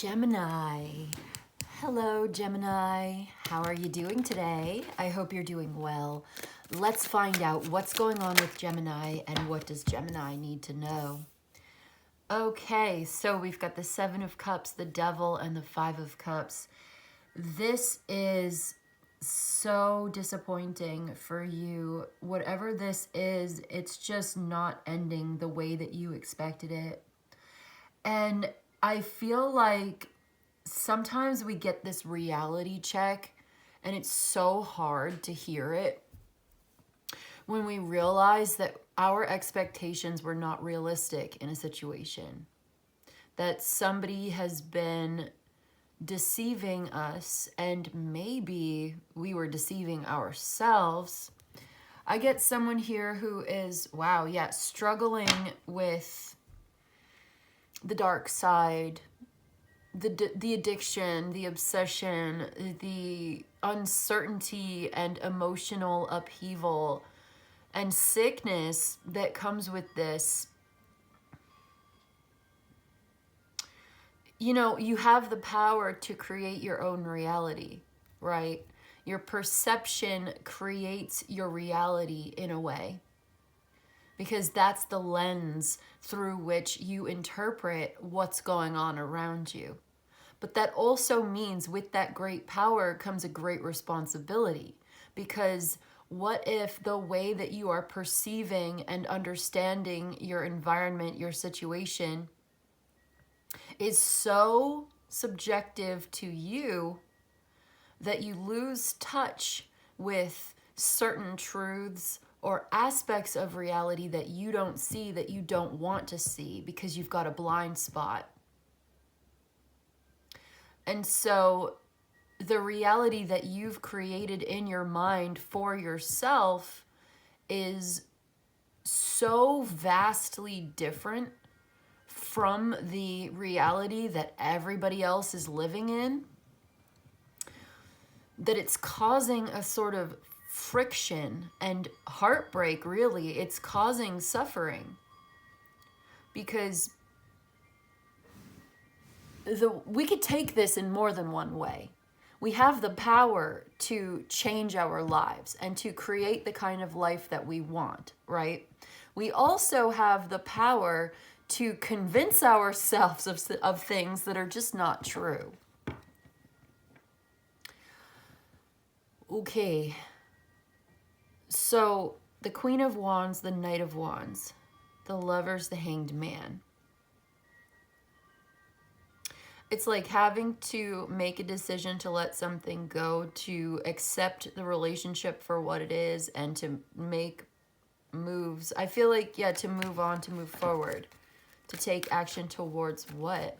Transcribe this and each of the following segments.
Gemini. Hello, Gemini. How are you doing today? I hope you're doing well. Let's find out what's going on with Gemini and what does Gemini need to know. Okay, so we've got the Seven of Cups, the Devil, and the Five of Cups. This is so disappointing for you. Whatever this is, it's just not ending the way that you expected it. And I feel like sometimes we get this reality check and it's so hard to hear it when we realize that our expectations were not realistic in a situation, that somebody has been deceiving us and maybe we were deceiving ourselves. I get someone here who is, struggling with the dark side, the addiction, the obsession, the uncertainty and emotional upheaval and sickness that comes with this. You know, you have the power to create your own reality, right? Your perception creates your reality in a way, because that's the lens through which you interpret what's going on around you. But that also means with that great power comes a great responsibility, because what if the way that you are perceiving and understanding your environment, your situation, is so subjective to you that you lose touch with certain truths or aspects of reality that you don't see, that you don't want to see, because you've got a blind spot. And so the reality that you've created in your mind for yourself is so vastly different from the reality that everybody else is living in, that it's causing a sort of friction and heartbreak, really. It's causing suffering, because we could take this in more than one way. We have the power to change our lives and to create the kind of life that we want, right? We also have the power to convince ourselves of things that are just not true. Okay. So the Queen of Wands, the Knight of Wands, the Lovers, the Hanged Man. It's like having to make a decision to let something go, to accept the relationship for what it is, and to make moves. I feel like, to move on, to move forward, to take action towards what?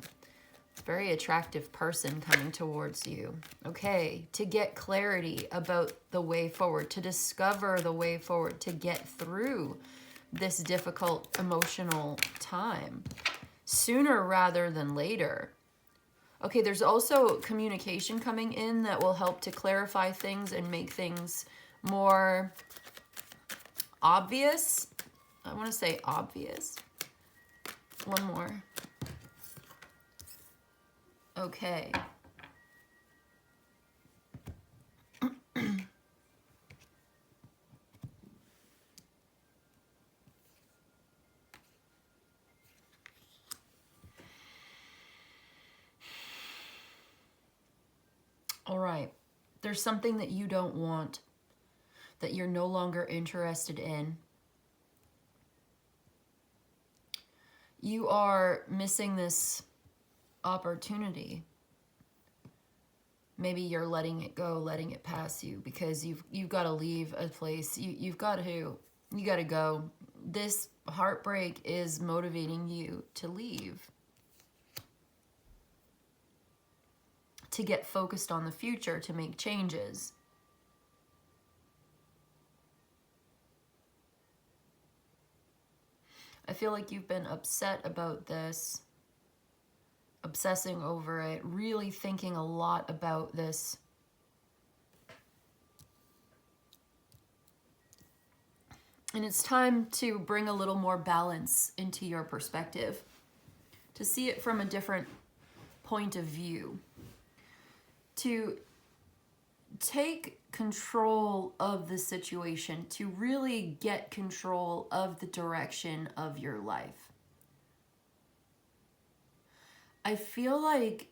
Very attractive person coming towards you. Okay, to get clarity about the way forward, to discover the way forward, to get through this difficult emotional time sooner rather than later. Okay, there's also communication coming in that will help to clarify things and make things more obvious. I want to say obvious. One more. Okay. All right. There's something that you don't want, that you're no longer interested in. You are missing this opportunity. Maybe you're letting it go, letting it pass you, because you've got to leave a place. You got to go. This heartbreak is motivating you to leave, to get focused on the future, to make changes. I feel like you've been upset about this, obsessing over it, really thinking a lot about this. And it's time to bring a little more balance into your perspective, to see it from a different point of view, to take control of the situation, to really get control of the direction of your life. I feel like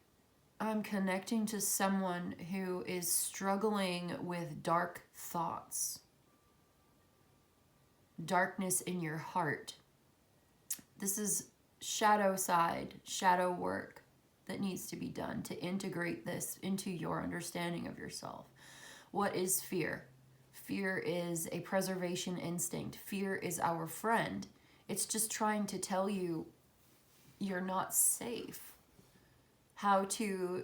I'm connecting to someone who is struggling with dark thoughts, darkness in your heart. This is shadow side, shadow work that needs to be done to integrate this into your understanding of yourself. What is fear? Fear is a preservation instinct. Fear is our friend. It's just trying to tell you you're not safe. How to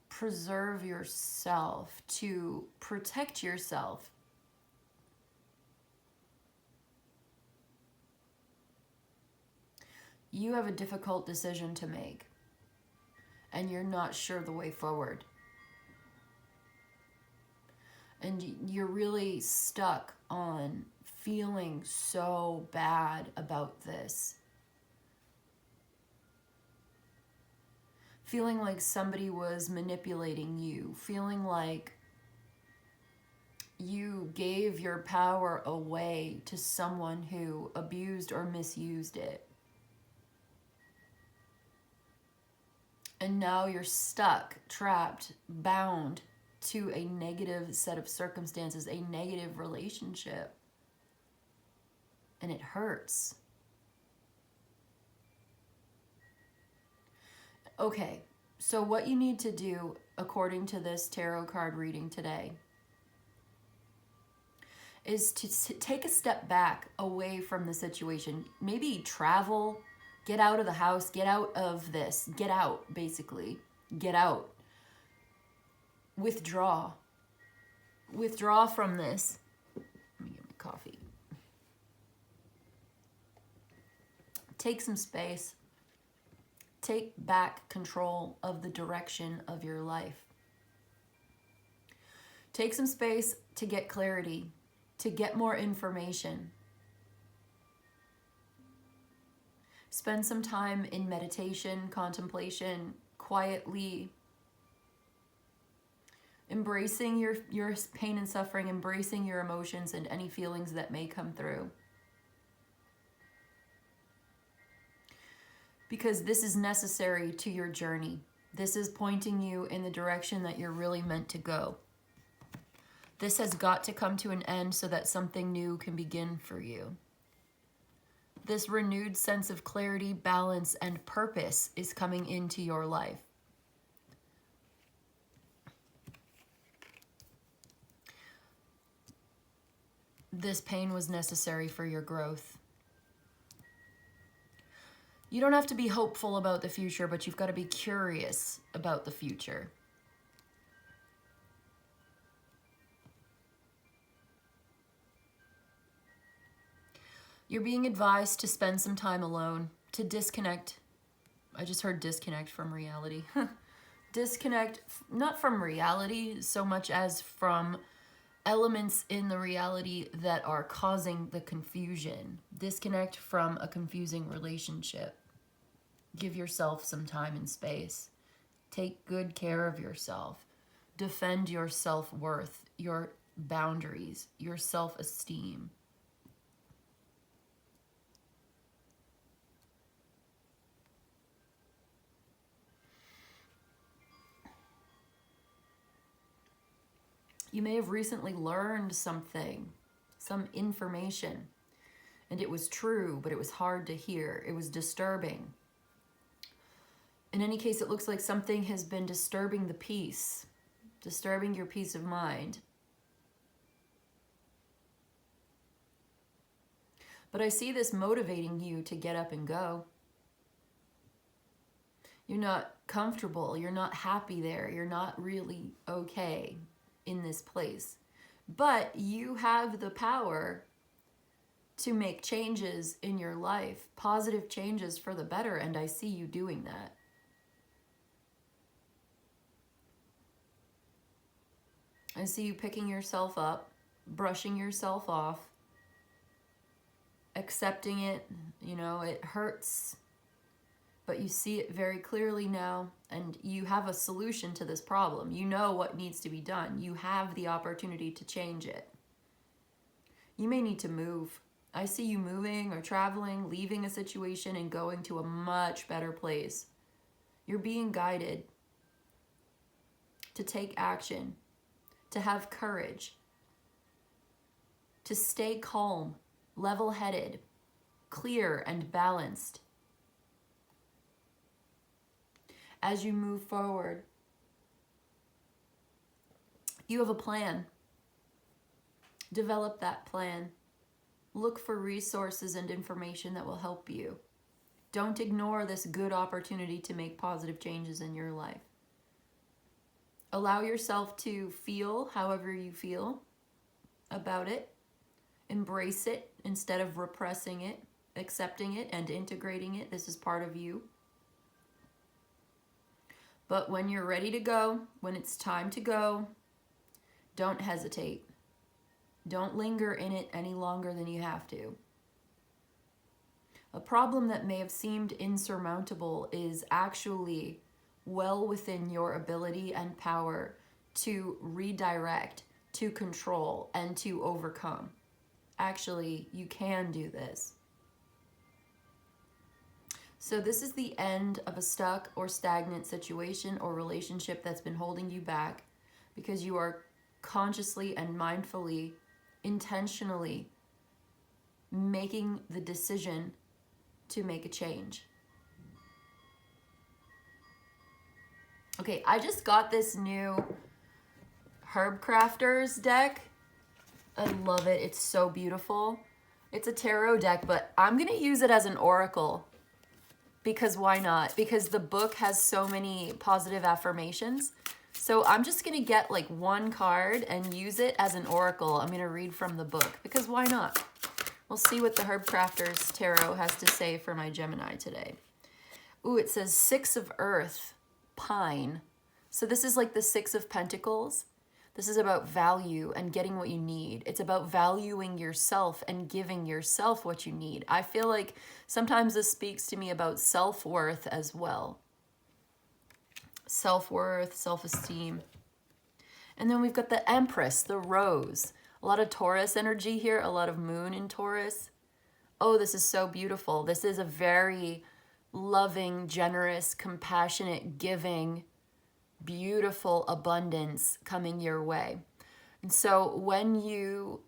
preserve yourself, to protect yourself. You have a difficult decision to make, and you're not sure the way forward. And you're really stuck on feeling so bad about this. Feeling like somebody was manipulating you. Feeling like you gave your power away to someone who abused or misused it. And now you're stuck, trapped, bound to a negative set of circumstances, a negative relationship. And it hurts. Okay, so what you need to do, according to this tarot card reading today, is to take a step back away from the situation. Maybe travel, get out of the house, get out of this, get out, basically. Get out. Withdraw. Withdraw from this. Let me get my coffee. Take some space. Take back control of the direction of your life. Take some space to get clarity, to get more information. Spend some time in meditation, contemplation, quietly embracing your pain and suffering, embracing your emotions and any feelings that may come through. Because this is necessary to your journey. This is pointing you in the direction that you're really meant to go. This has got to come to an end so that something new can begin for you. This renewed sense of clarity, balance, and purpose is coming into your life. This pain was necessary for your growth. You don't have to be hopeful about the future, but you've got to be curious about the future. You're being advised to spend some time alone, to disconnect. I just heard disconnect from reality. Disconnect, not from reality so much as from elements in the reality that are causing the confusion. Disconnect from a confusing relationship. Give yourself some time and space. Take good care of yourself. Defend your self-worth, your boundaries, your self-esteem. You may have recently learned something, some information, and it was true, but it was hard to hear. It was disturbing. In any case, it looks like something has been disturbing the peace, disturbing your peace of mind. But I see this motivating you to get up and go. You're not comfortable. You're not happy there. You're not really okay in this place. But you have the power to make changes in your life, positive changes for the better, and I see you doing that. I see you picking yourself up, brushing yourself off, accepting it. You know, it hurts. but you see it very clearly now, and you have a solution to this problem. You know what needs to be done. You have the opportunity to change it. You may need to move. I see you moving or traveling, leaving a situation and going to a much better place. You're being guided to take action, to have courage, to stay calm, level-headed, clear, and balanced. As you move forward, you have a plan. Develop that plan. Look for resources and information that will help you. Don't ignore this good opportunity to make positive changes in your life. Allow yourself to feel however you feel about it. Embrace it instead of repressing it, accepting it and integrating it. This is part of you. But when you're ready to go, when it's time to go, don't hesitate. Don't linger in it any longer than you have to. A problem that may have seemed insurmountable is actually well within your ability and power to redirect, to control, and to overcome. Actually, you can do this. So this is the end of a stuck or stagnant situation or relationship that's been holding you back because you are consciously and mindfully, intentionally making the decision to make a change. Okay, I just got this new Herb Crafters deck. I love it. It's so beautiful. It's a tarot deck, but I'm going to use it as an oracle. Because why not? Because the book has so many positive affirmations. So I'm just going to get like one card and use it as an oracle. I'm going to read from the book because why not? We'll see what the Herb Crafters Tarot has to say for my Gemini today. Ooh, it says 6 of Earth, Pine. So this is like the 6 of Pentacles. This is about value and getting what you need. It's about valuing yourself and giving yourself what you need. I feel like sometimes this speaks to me about self-worth as well. Self-worth, self-esteem. And then we've got the Empress, the Rose. A lot of Taurus energy here, a lot of moon in Taurus. Oh, this is so beautiful. This is a very loving, generous, compassionate, giving, beautiful abundance coming your way. And so when you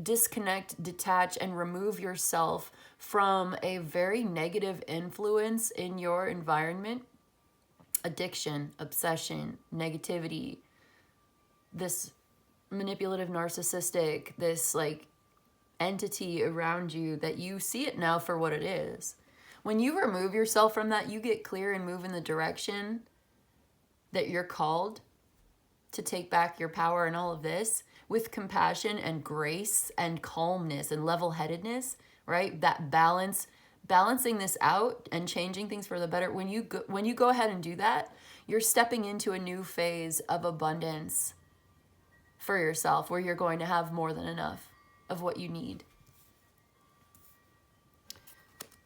disconnect, detach, and remove yourself from a very negative influence in your environment, addiction, obsession, negativity, this manipulative, narcissistic, this like entity around you that you see it now for what it is. When you remove yourself from that, you get clear and move in the direction that you're called to take back your power and all of this with compassion and grace and calmness and level-headedness, right? That balance, balancing this out and changing things for the better. When you go ahead and do that, you're stepping into a new phase of abundance for yourself where you're going to have more than enough of what you need.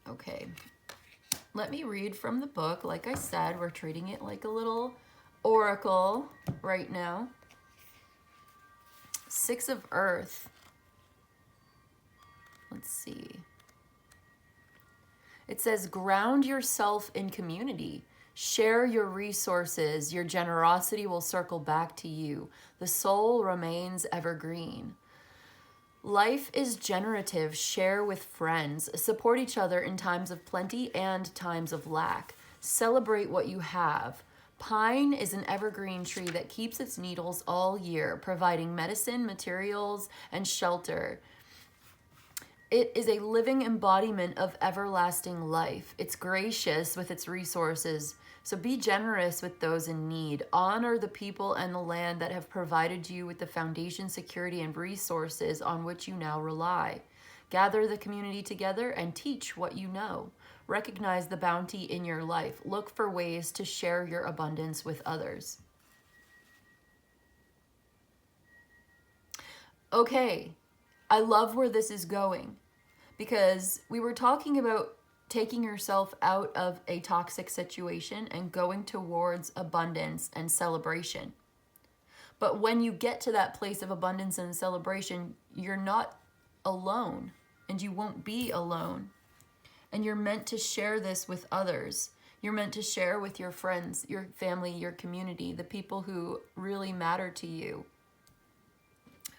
Okay, let me read from the book. Like I said, we're treating it like a little oracle right now. 6 of Earth. Let's see. It says, ground yourself in community. Share your resources. Your generosity will circle back to you. The soul remains evergreen. Life is generative. Share with friends. Support each other in times of plenty and times of lack. Celebrate what you have. Pine is an evergreen tree that keeps its needles all year, providing medicine, materials, and shelter. It is a living embodiment of everlasting life. It's gracious with its resources, so be generous with those in need. Honor the people and the land that have provided you with the foundation, security, and resources on which you now rely. Gather the community together and teach what you know. Recognize the bounty in your life. Look for ways to share your abundance with others. Okay, I love where this is going because we were talking about taking yourself out of a toxic situation and going towards abundance and celebration. But when you get to that place of abundance and celebration, you're not alone, and you won't be alone. And you're meant to share this with others. You're meant to share with your friends, your family, your community, the people who really matter to you,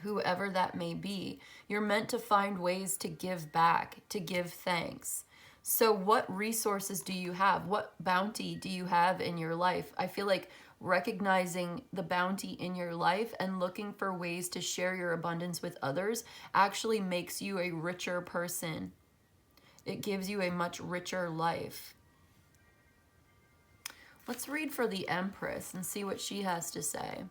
whoever that may be. You're meant to find ways to give back, to give thanks. So what resources do you have? What bounty do you have in your life? I feel like recognizing the bounty in your life and looking for ways to share your abundance with others actually makes you a richer person. It gives you a much richer life. Let's read for the Empress and see what she has to say.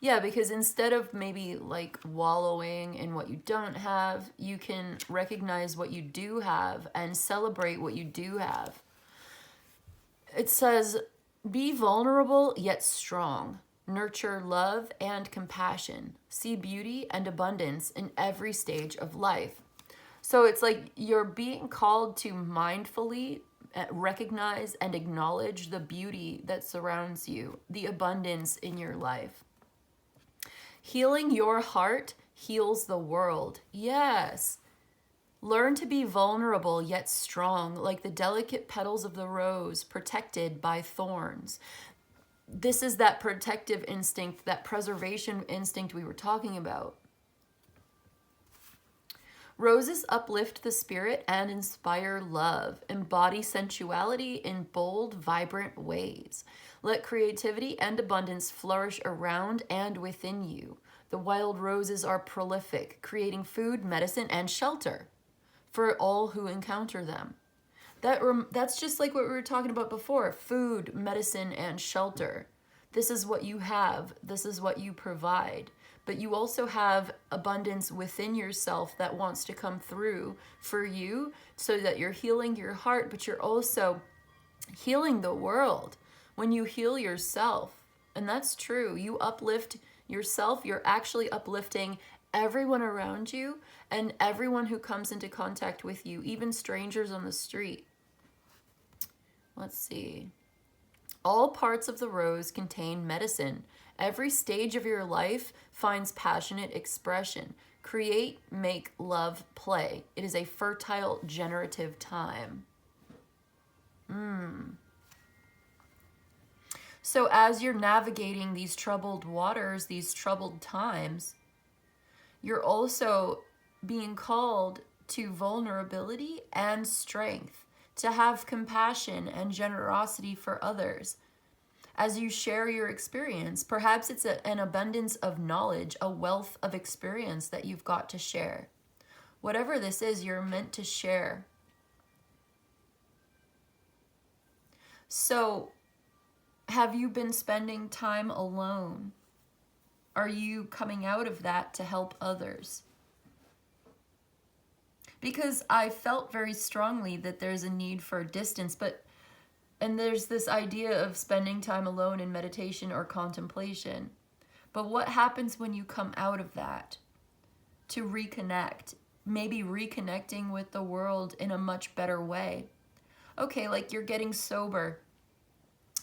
Yeah, because instead of maybe like wallowing in what you don't have, you can recognize what you do have and celebrate what you do have. It says, be vulnerable yet strong. Nurture love and compassion. See beauty and abundance in every stage of life. So it's like you're being called to mindfully recognize and acknowledge the beauty that surrounds you, the abundance in your life. Healing your heart heals the world. Yes. Learn to be vulnerable yet strong, like the delicate petals of the rose protected by thorns. This is that protective instinct, that preservation instinct we were talking about. Roses uplift the spirit and inspire love. Embody sensuality in bold, vibrant ways. Let creativity and abundance flourish around and within you. The wild roses are prolific, creating food, medicine, and shelter for all who encounter them. That's just like what we were talking about before. Food, medicine, and shelter. This is what you have. This is what you provide. But you also have abundance within yourself that wants to come through for you so that you're healing your heart, but you're also healing the world when you heal yourself. And that's true. You uplift yourself. You're actually uplifting everyone around you and everyone who comes into contact with you, even strangers on the street. Let's see. All parts of the rose contain medicine. Every stage of your life finds passionate expression. Create, make, love, play. It is a fertile, generative time. So as you're navigating these troubled waters, these troubled times, you're also being called to vulnerability and strength, to have compassion and generosity for others. As you share your experience, perhaps it's an abundance of knowledge, a wealth of experience that you've got to share. Whatever this is, you're meant to share. So, have you been spending time alone? Are you coming out of that to help others? Because I felt very strongly that there's a need for distance, and there's this idea of spending time alone in meditation or contemplation. But what happens when you come out of that to reconnect? Maybe reconnecting with the world in a much better way. Okay, like you're getting sober.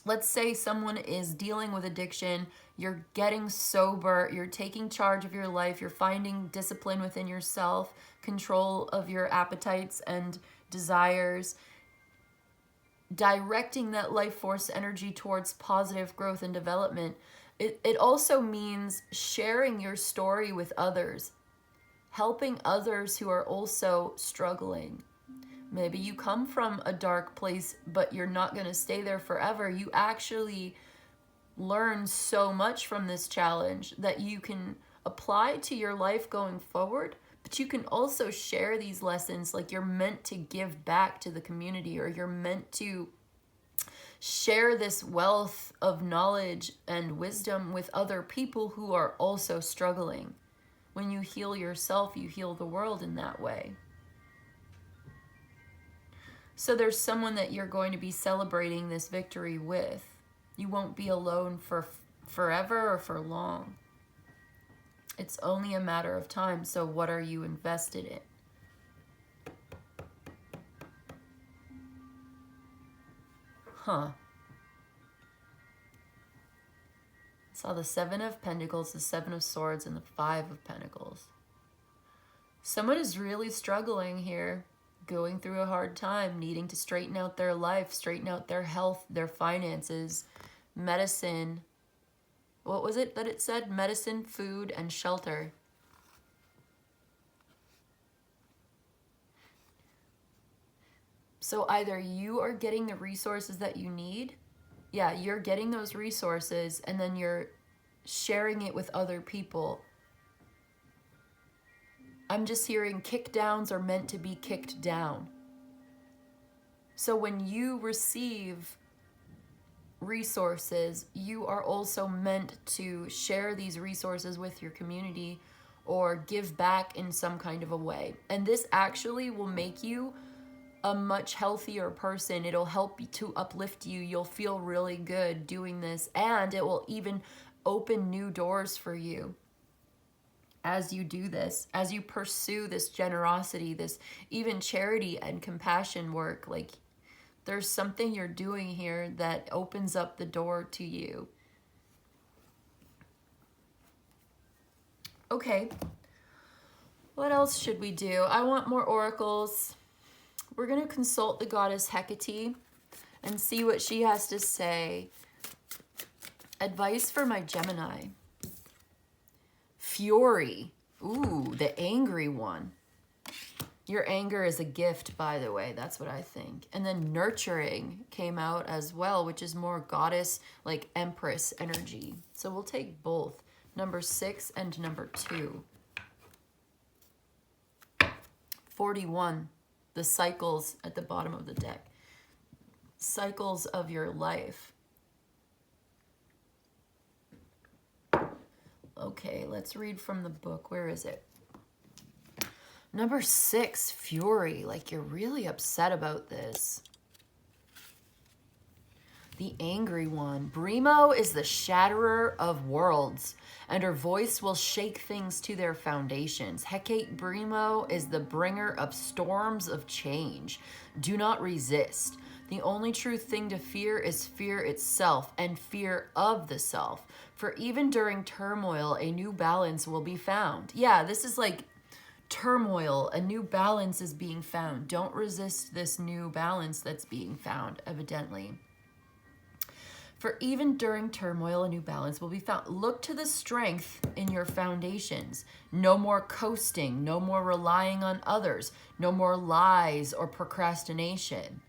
Let's say someone is dealing with addiction. You're getting sober. You're taking charge of your life. You're finding discipline within yourself, control of your appetites and desires, directing that life force energy towards positive growth and development. It also means sharing your story with others, helping others who are also struggling. Maybe you come from a dark place, but you're not going to stay there forever. You actually learn so much from this challenge that you can apply to your life going forward, but you can also share these lessons. Like you're meant to give back to the community, or you're meant to share this wealth of knowledge and wisdom with other people who are also struggling. When you heal yourself, you heal the world in that way. So there's someone that you're going to be celebrating this victory with. You won't be alone for forever or for long. It's only a matter of time. So what are you invested in? Huh. I saw the Seven of Pentacles, the Seven of Swords, and the Five of Pentacles. Someone is really struggling here, going through a hard time, needing to straighten out their life, straighten out their health, their finances, medicine. What was it that it said? Medicine, food, and shelter. So either you are getting the resources that you need. Yeah, you're getting those resources and then you're sharing it with other people. I'm just hearing kick downs are meant to be kicked down. So when you receive resources, you are also meant to share these resources with your community or give back in some kind of a way. And this actually will make you a much healthier person. It'll help to uplift you. You'll feel really good doing this, and it will even open new doors for you as you do this, as you pursue this generosity, this even charity and compassion work. Like, there's something you're doing here that opens up the door to you. Okay, what else should we do? I want more oracles. We're going to consult the goddess Hecate and see what she has to say. Advice for my Gemini. Fury. Ooh, the angry one. Your anger is a gift, by the way. That's what I think. And then nurturing came out as well, which is more goddess, like empress energy. So we'll take both. Number 6 and number 2. 41. The cycles at the bottom of the deck. Cycles of your life. Okay, let's read from the book. Where is it? Number 6, Fury. Like, you're really upset about this. The angry one. Brimo is the shatterer of worlds, and her voice will shake things to their foundations. Hecate Brimo is the bringer of storms of change. Do not resist. The only true thing to fear is fear itself and fear of the self. For even during turmoil, a new balance will be found. Yeah, this is like turmoil. A new balance is being found. Don't resist this new balance that's being found, evidently. For even during turmoil, a new balance will be found. Look to the strength in your foundations. No more coasting, no more relying on others, no more lies or procrastination.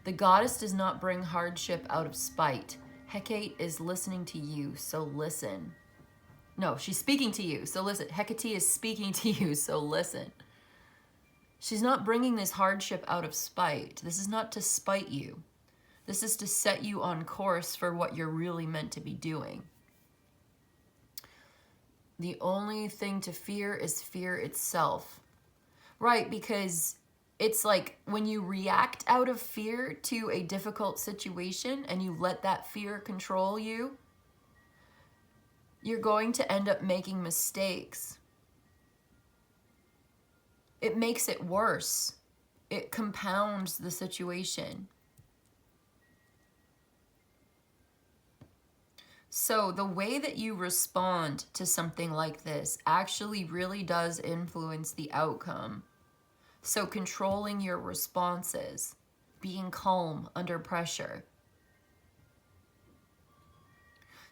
The goddess does not bring hardship out of spite. Hecate is listening to you, so listen. No, she's speaking to you, so listen. Hecate is speaking to you, so listen. She's not bringing this hardship out of spite. This is not to spite you. This is to set you on course for what you're really meant to be doing. The only thing to fear is fear itself. Right, because it's like when you react out of fear to a difficult situation and you let that fear control you, you're going to end up making mistakes. It makes it worse. It compounds the situation. So the way that you respond to something like this actually really does influence the outcome. So controlling your responses, being calm under pressure.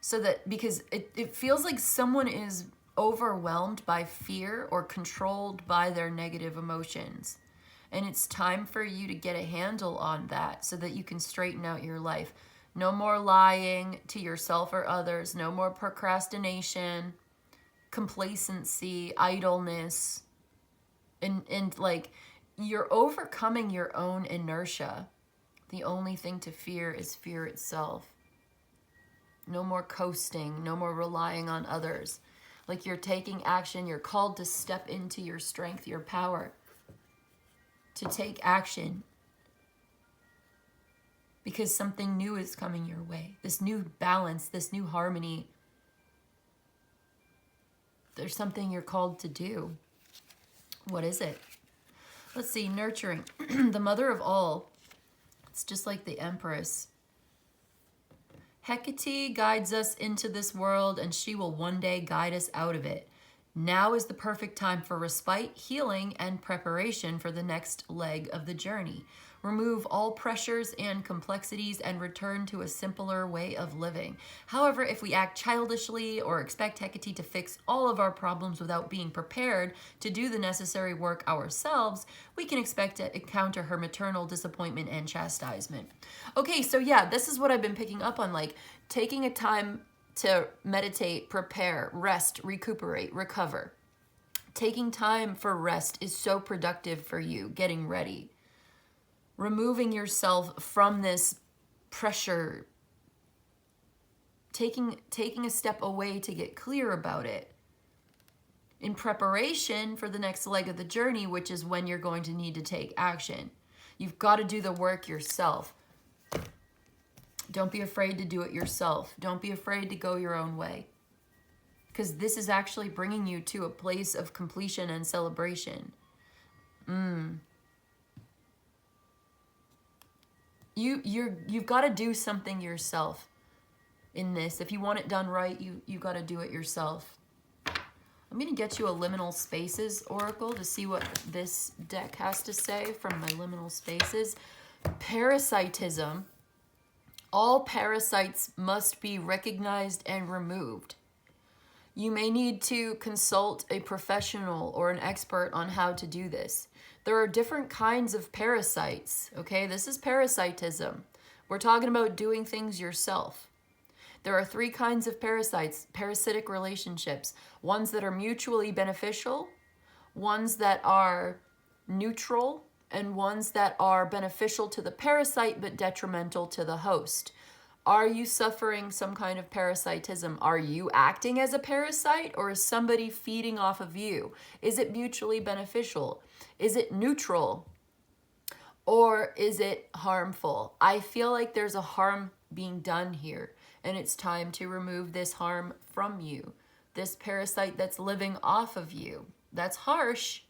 So that, because it feels like someone is overwhelmed by fear or controlled by their negative emotions. And it's time for you to get a handle on that so that you can straighten out your life. No more lying to yourself or others. No more procrastination, complacency, idleness. And like, you're overcoming your own inertia. The only thing to fear is fear itself. No more coasting. No more relying on others. Like, you're taking action. You're called to step into your strength, your power. To take action. Because something new is coming your way. This new balance, this new harmony. There's something you're called to do. What is it? Let's see, nurturing. The mother of all. It's just like the Empress. Hecate guides us into this world, and she will one day guide us out of it. Now is the perfect time for respite, healing, and preparation for the next leg of the journey. Remove all pressures and complexities and return to a simpler way of living. However, if we act childishly or expect Hecate to fix all of our problems without being prepared to do the necessary work ourselves, we can expect to encounter her maternal disappointment and chastisement. Okay, so yeah, this is what I've been picking up on, like taking a time to meditate, prepare, rest, recuperate, recover. Taking time for rest is so productive for you, getting ready. Removing yourself from this pressure, taking a step away to get clear about it. In preparation for the next leg of the journey, which is when you're going to need to take action. You've got to do the work yourself. Don't be afraid to do it yourself. Don't be afraid to go your own way. Because this is actually bringing you to a place of completion and celebration. You've got to do something yourself in this. If you want it done right, you got to do it yourself. I'm going to get you a liminal spaces oracle to see what this deck has to say from my liminal spaces. Parasitism. All parasites must be recognized and removed. You may need to consult a professional or an expert on how to do this. There are different kinds of parasites, okay? This is parasitism. We're talking about doing things yourself. There are 3 kinds of parasites, parasitic relationships. Ones that are mutually beneficial, ones that are neutral, and ones that are beneficial to the parasite but detrimental to the host. Are you suffering some kind of parasitism? Are you acting as a parasite, or is somebody feeding off of you? Is it mutually beneficial? Is it neutral? Or is it harmful? I feel like there's a harm being done here, and it's time to remove this harm from you. This parasite that's living off of you. That's harsh.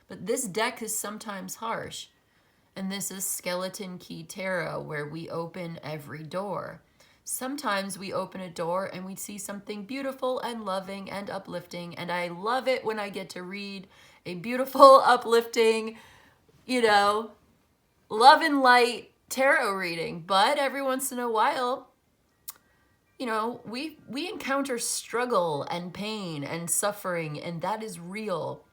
But this deck is sometimes harsh. And this is Skeleton Key Tarot, where we open every door. Sometimes we open a door and we see something beautiful and loving and uplifting. And I love it when I get to read a beautiful, uplifting, love and light tarot reading. But every once in a while, we encounter struggle and pain and suffering, and that is real.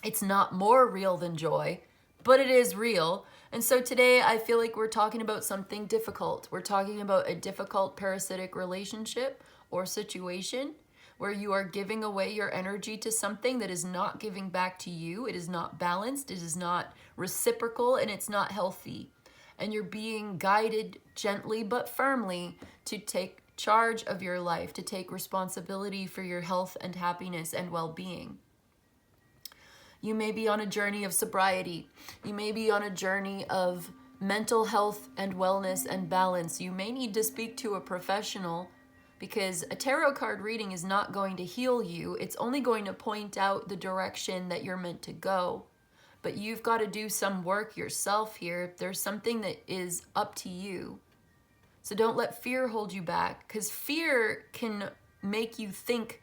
It's not more real than joy, but it is real. And so today I feel like we're talking about something difficult. We're talking about a difficult parasitic relationship or situation where you are giving away your energy to something that is not giving back to you. It is not balanced, it is not reciprocal, and it's not healthy. And you're being guided gently but firmly to take charge of your life, to take responsibility for your health and happiness and well-being. You may be on a journey of sobriety. You may be on a journey of mental health and wellness and balance. You may need to speak to a professional, because a tarot card reading is not going to heal you. It's only going to point out the direction that you're meant to go. But you've got to do some work yourself here. There's something that is up to you. So don't let fear hold you back, because fear can make you think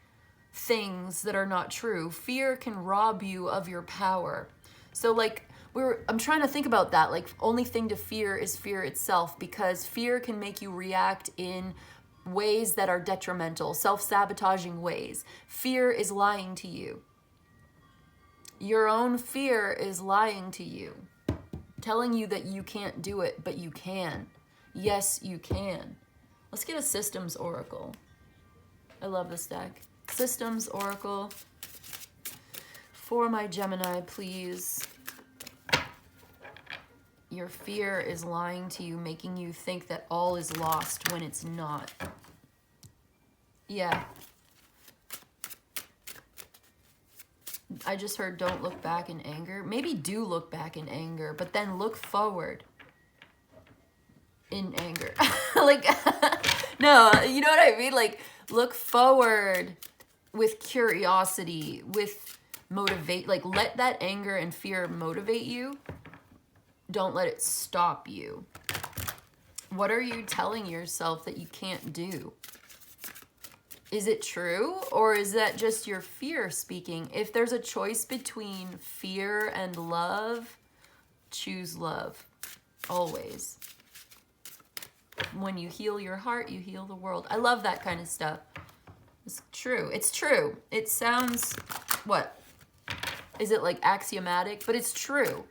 things that are not true. Fear can rob you of your power. So I'm trying to think about that. Like, only thing to fear is fear itself, because fear can make you react in ways that are detrimental, self-sabotaging ways. Fear is lying to you. Your own fear is lying to you, telling you that you can't do it, but you can. Yes, you can. Let's get a systems oracle. I love this deck. Systems oracle for my Gemini, please. Your fear is lying to you, making you think that all is lost when it's not. Yeah. I just heard don't look back in anger. Maybe do look back in anger, but then look forward in anger. No, you know what I mean? Like, look forward with curiosity, with motivate. Like, let that anger and fear motivate you. Don't let it stop you. What are you telling yourself that you can't do? Is it true, or is that just your fear speaking? If there's a choice between fear and love, choose love, always. When you heal your heart, you heal the world. I love that kind of stuff. It's true. It's true. It sounds, what? Is it like axiomatic? But it's true.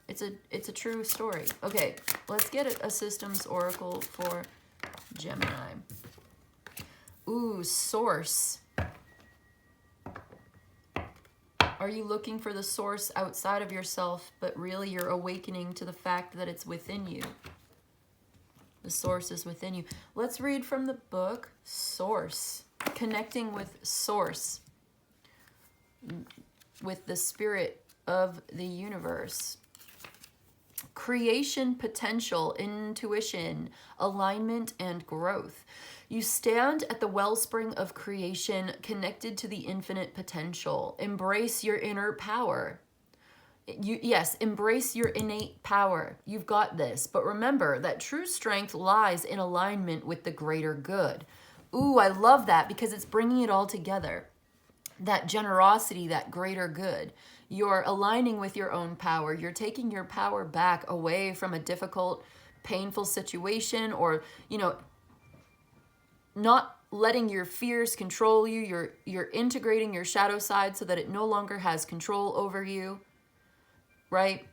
It's a true story. Okay, let's get a systems oracle for Gemini. Ooh, source. Are you looking for the source outside of yourself, but really you're awakening to the fact that it's within you? The source is within you. Let's read from the book, Source. Connecting with Source, with the spirit of the universe. Creation, potential, intuition, alignment, and growth. You stand at the wellspring of creation, connected to the infinite potential. Embrace your inner power. Yes, embrace your innate power. You've got this. But remember that true strength lies in alignment with the greater good. Ooh, I love that because it's bringing it all together. That generosity, that greater good. You're aligning with your own power. You're taking your power back away from a difficult, painful situation, or, not letting your fears control you. You're integrating your shadow side so that it no longer has control over you, right?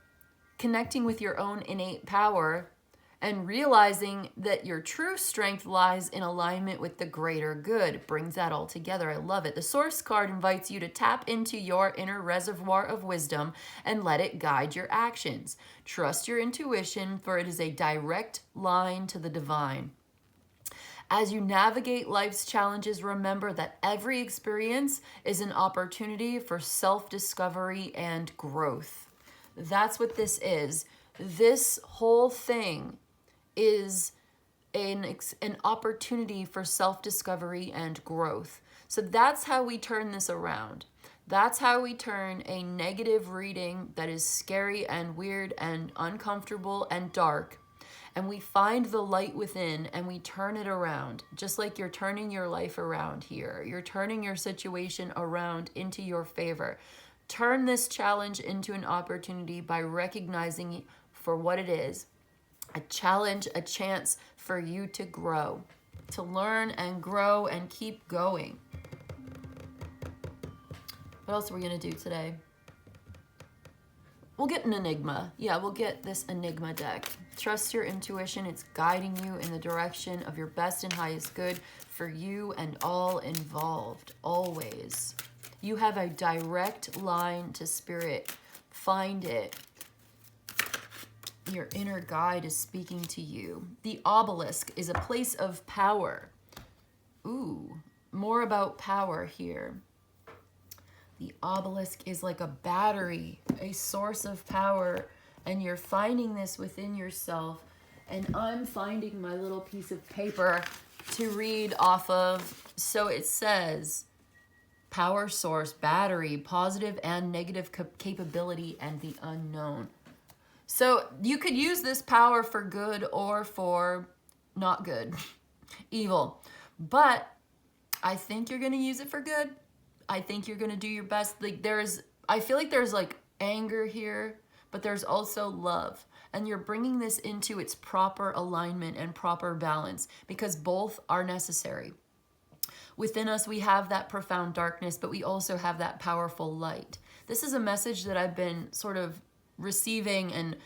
Connecting with your own innate power and realizing that your true strength lies in alignment with the greater good. It brings that all together. I love it. The Source card invites you to tap into your inner reservoir of wisdom and let it guide your actions. Trust your intuition, for it is a direct line to the divine. As you navigate life's challenges, remember that every experience is an opportunity for self-discovery and growth. That's what this is. This whole thing is an opportunity for self-discovery and growth. So that's how we turn this around. That's how we turn a negative reading that is scary and weird and uncomfortable and dark, and we find the light within and we turn it around, just like you're turning your life around here. You're turning your situation around into your favor. Turn this challenge into an opportunity by recognizing for what it is. A challenge, a chance for you to grow, to learn and grow and keep going. What else are we going to do today? We'll get an enigma. Yeah, we'll get this enigma deck. Trust your intuition. It's guiding you in the direction of your best and highest good for you and all involved, always. You have a direct line to spirit. Find it. Your inner guide is speaking to you. The obelisk is a place of power. Ooh, more about power here. The obelisk is like a battery, a source of power, and you're finding this within yourself. And I'm finding my little piece of paper to read off of. So it says, power source, battery, positive and negative capability, and the unknown. So you could use this power for good or for not good, evil. But I think you're going to use it for good. I think you're going to do your best. I feel like there's like anger here, but there's also love. And you're bringing this into its proper alignment and proper balance because both are necessary. Within us, we have that profound darkness, but we also have that powerful light. This is a message that I've been sort of receiving and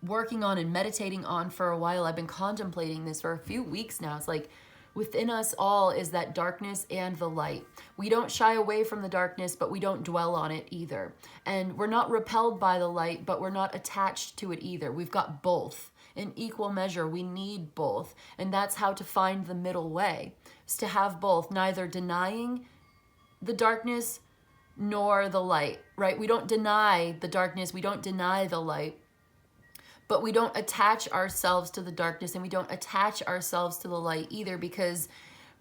working on and meditating on for a while. I've been contemplating this for a few weeks now. It's like within us all is that darkness and the light. We don't shy away from the darkness, but we don't dwell on it either. And we're not repelled by the light, but we're not attached to it either. We've got both. In equal measure, we need both. And that's how to find the middle way, is to have both, neither denying the darkness nor the light, right? We don't deny the darkness, we don't deny the light, but we don't attach ourselves to the darkness and we don't attach ourselves to the light either, because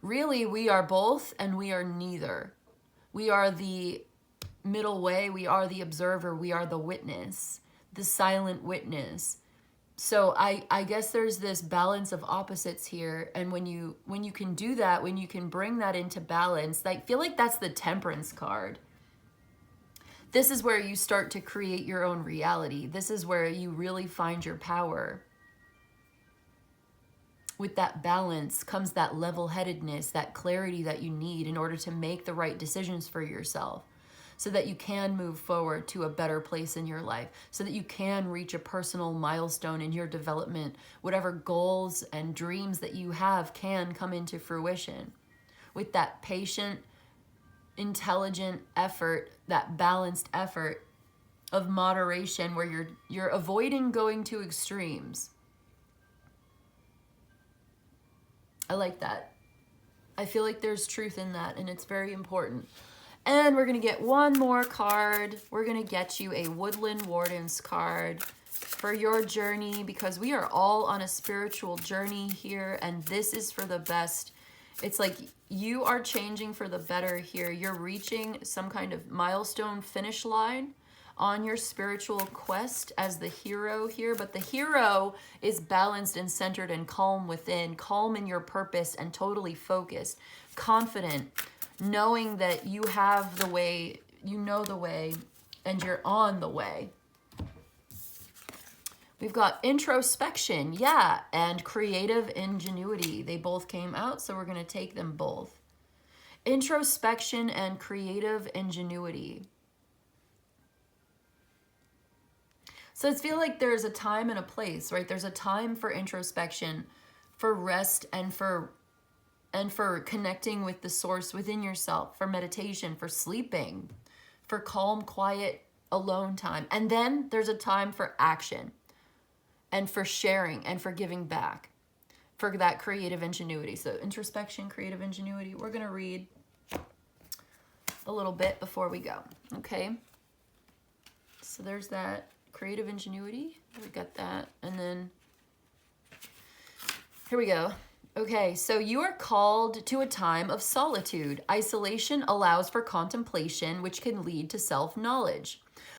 really we are both and we are neither. We are the middle way, we are the observer, we are the witness, the silent witness. So I guess there's this balance of opposites here. And when you can do that, when you can bring that into balance, I feel like that's the Temperance card. This is where you start to create your own reality. This is where you really find your power. With that balance comes that level-headedness, that clarity that you need in order to make the right decisions for yourself, so that you can move forward to a better place in your life, so that you can reach a personal milestone in your development. Whatever goals and dreams that you have can come into fruition. With that patient, intelligent effort, that balanced effort of moderation, where you're avoiding going to extremes. I like that. I feel like there's truth in that, and it's very important. And we're going to get one more card. We're going to get you a Woodland Wardens card for your journey, because we are all on a spiritual journey here, and this is for the best. It's like you are changing for the better here. You're reaching some kind of milestone finish line on your spiritual quest as the hero here. But the hero is balanced and centered and calm within, calm in your purpose and totally focused, confident, knowing that you have the way, you know the way, and you're on the way. We've got introspection, yeah, and creative ingenuity. They both came out, so we're going to take them both. Introspection and creative ingenuity. So I feel like there's a time and a place, right? There's a time for introspection, for rest, and for connecting with the source within yourself, for meditation, for sleeping, for calm, quiet, alone time. And then there's a time for action, and for sharing, and for giving back, for that creative ingenuity. So introspection, creative ingenuity. We're going to read a little bit before we go, okay? So there's that creative ingenuity. We got that. And then here we go. Okay, so you are called to a time of solitude. Isolation allows for contemplation, which can lead to self-knowledge.